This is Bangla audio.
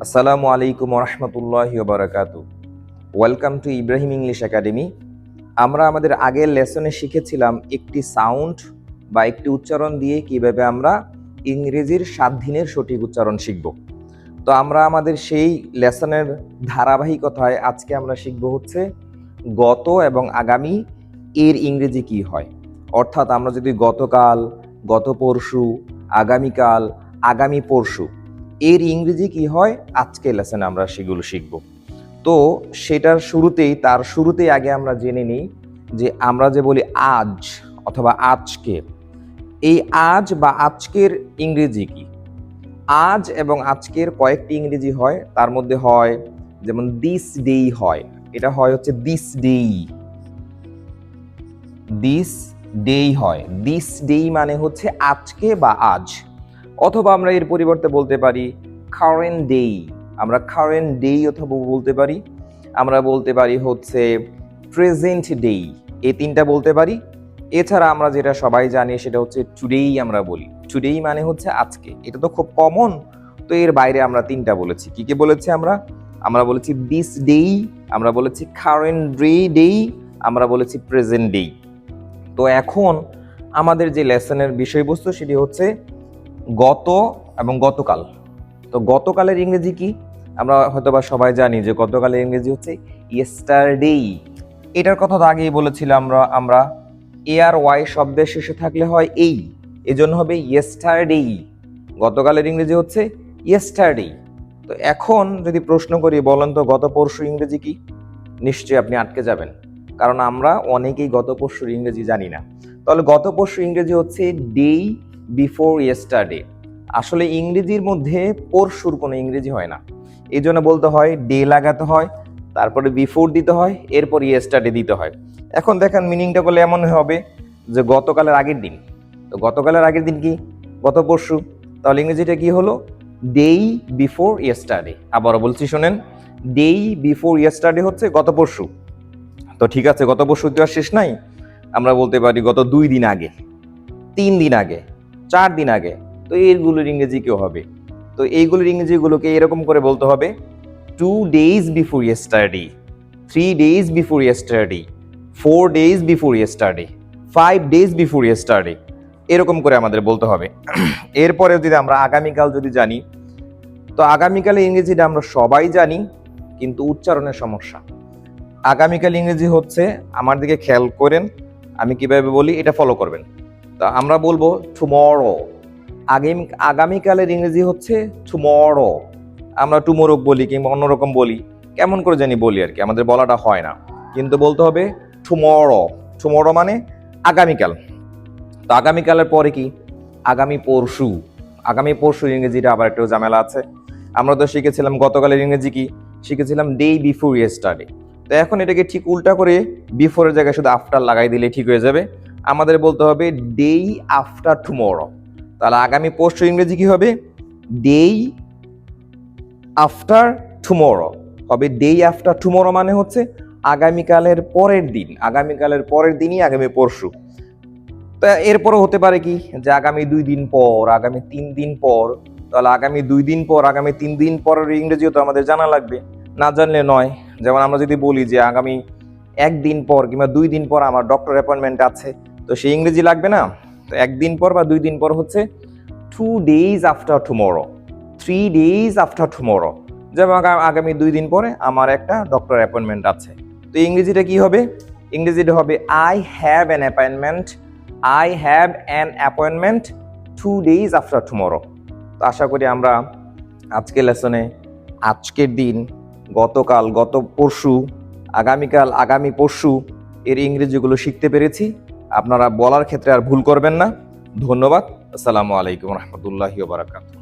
আসসালামু আলাইকুম রহমতুল্লাহি ওয়া বারাকাতুহু। Welcome to Ibrahim English academy. আমরা আমাদের আগের লেসনে শিখেছিলাম একটি সাউন্ড বা একটি উচ্চারণ দিয়ে কিভাবে আমরা ইংরেজির 7 দিনের সঠিক উচ্চারণ শিখব। তো আমরা আমাদের সেই লেসনের ধারাবাহিকতায় আজকে আমরা শিখব হচ্ছে গত এবং আগামী এর ইংরেজি কি হয়। অর্থাৎ আমরা যদি গতকাল, গত পরশু, আগামীকাল, আগামী পরশু এর ইংরেজি কি হয় আজকে লেসনে আমরা সেগুলো শিখব। তো তার শুরুতেই আগে আমরা জেনে নিই যে আমরা যে বলি আজ অথবা আজকে, এই আজ বা আজকের ইংরেজি কি। আজ এবং আজকের কয়েকটি ইংরেজি হয়, তার মধ্যে হয় যেমন দিস ডেই হয়, এটা হয় হচ্ছে দিস ডেই, দিস ডেই হয়। দিস ডেই মানে হচ্ছে আজকে বা আজ। অথবা আমরা এর পরিবর্তে বলতে পারি কারেন্ট ডেই, আমরা কারেন্ট ডেই অথবা বলতে পারি, আমরা বলতে পারি হচ্ছে প্রেজেন্ট ডেই, এই তিনটা বলতে পারি। এছাড়া আমরা যেটা সবাই জানি সেটা হচ্ছে টুডেই, আমরা বলি টুডেই মানে হচ্ছে আজকে, এটা তো খুব কমন। তো এর বাইরে আমরা তিনটা বলেছি, কি কি বলেছি আমরা বলেছি দিস ডেই, আমরা বলেছি কারেন্ট ডেই, আমরা বলেছি প্রেজেন্ট ডেই। তো এখন আমাদের যে লেসনের বিষয়বস্তু সেটি হচ্ছে গত এবং গতকাল। তো গতকালের ইংরেজি কি? আমরা হয়তোবা সবাই জানি যে গতকালের ইংরেজি হচ্ছে ইয়েস্টারডেই। এটার কথা তো আগেই বলেছিলাম আমরা এ আর ওয়াই শব্দের শেষে থাকলে হয় এই, এজন্য হবে ইয়েস্টারডেই। গতকালের ইংরেজি হচ্ছে ইয়েস্টারডেই। তো এখন যদি প্রশ্ন করি বলেন তো গত পরশু ইংরেজি কি, নিশ্চয়ই আপনি আটকে যাবেন, কারণ আমরা অনেকেই গত পরশুর ইংরেজি জানি না। তাহলে গত পরশু ইংরেজি হচ্ছে ডেই বিফোর ইয়েস্টারডে। আসলে ইংরেজির মধ্যে পরশুর কোনো ইংরেজি হয় না, এই জন্য বলতে হয় ডে লাগাতে হয়, তারপরে বিফোর দিতে হয়, এরপর ইয়েস্টারডে দিতে হয়। এখন দেখেন মিনিংটা করলে এমন হবে যে গতকালের আগের দিন। তো গতকালের আগের দিন কি? গত পরশু। তাহলে ইংরেজিটা কি হলো? ডেই বিফোর ইয়েস্টারডে। আবারও বলছি শোনেন, ডেই বিফোর ইয়েস্টারডে হচ্ছে গত পরশু। তো ঠিক আছে, গত পরশু তো আর শেষ নাই, আমরা বলতে পারি গত 2 দিন আগে, 3 দিন আগে, 4 দিন আগে। তো এইগুলোর ইংরেজি কেউ হবে, তো এইগুলোর ইংরেজিগুলোকে এরকম করে বলতে হবে 2 days before yesterday, 3 days before yesterday, 4 days before yesterday, 5 days before yesterday, এরকম করে আমাদের বলতে হবে। এরপরে যদি আমরা আগামীকাল যদি জানি, তো আগামীকালের ইংরেজিটা আমরা সবাই জানি, কিন্তু উচ্চারণের সমস্যা। আগামীকাল ইংরেজি হচ্ছে, আমার দিকে খেয়াল করেন আমি কিভাবে বলি, এটা ফলো করবেন। তা আমরা বলবো টুমরো। আগামীকালের ইংরেজি হচ্ছে টুমরো। আমরা টুমরো বলি কিংবা অন্যরকম বলি, কেমন করে জানি বলি আর কি, আমাদের বলাটা হয় না, কিন্তু বলতে হবে টুমরো। টুমরো মানে আগামীকাল। তো আগামীকালের পরে কি? আগামী পরশু। আগামী পরশু ইংরেজিটা আবার একটু ঝামেলা আছে। আমরা তো শিখেছিলাম গতকালের ইংরেজি কি, শিখেছিলাম ডে বিফোর ইয়েস্টারডে। তো এখন এটাকে ঠিক উল্টা করে বিফোরের জায়গায় শুধু আফটার লাগাই দিলে ঠিক হয়ে যাবে। আমাদের বলতে হবে ডে আফটার টুমরো। তাহলে আগামী পরশু ইংরেজি কি হবে? ডে আফটার টুমরো হবে। ডে আফটার টুমরো মানে হচ্ছে আগামীকালের পরের দিন। আগামীকালের পরের দিনই আগামী পরশু। তা এরপরও হতে পারে কি যে আগামী 2 দিন পর, আগামী 3 দিন পর। তাহলে আগামী 2 দিন পর, আগামী 3 দিন পরের ইংরেজিও তো আমাদের জানা লাগবে, না জানলে নয়। যেমন আমরা যদি বলি যে আগামী 1 দিন পর কিংবা 2 দিন পর আমার ডক্টর অ্যাপয়েন্টমেন্ট আছে, তো সেই ইংরেজি লাগবে না। তো 1 দিন পর বা 2 দিন পর হচ্ছে 2 days after tomorrow, 3 days after tomorrow। যেমন আগামী 2 দিন পরে আমার একটা ডক্টর অ্যাপয়েন্টমেন্ট আছে। তো ইংরেজিটা কি হবে? ইংরেজিটা হবে I have an appointment, I have an appointment 2 days after tomorrow। তো আশা করি আমরা আজকের লেসনে আজকের দিন, গতকাল, গত পরশু, আগামীকাল, আগামী পরশু এর ইংরেজিগুলো শিখতে পেরেছি। আপনারা বলার ক্ষেত্রে আর ভুল করবেন না। ধন্যবাদ। আসসালামু আলাইকুম রহমতুল্লাহি ওয়া বারাকাতুহু।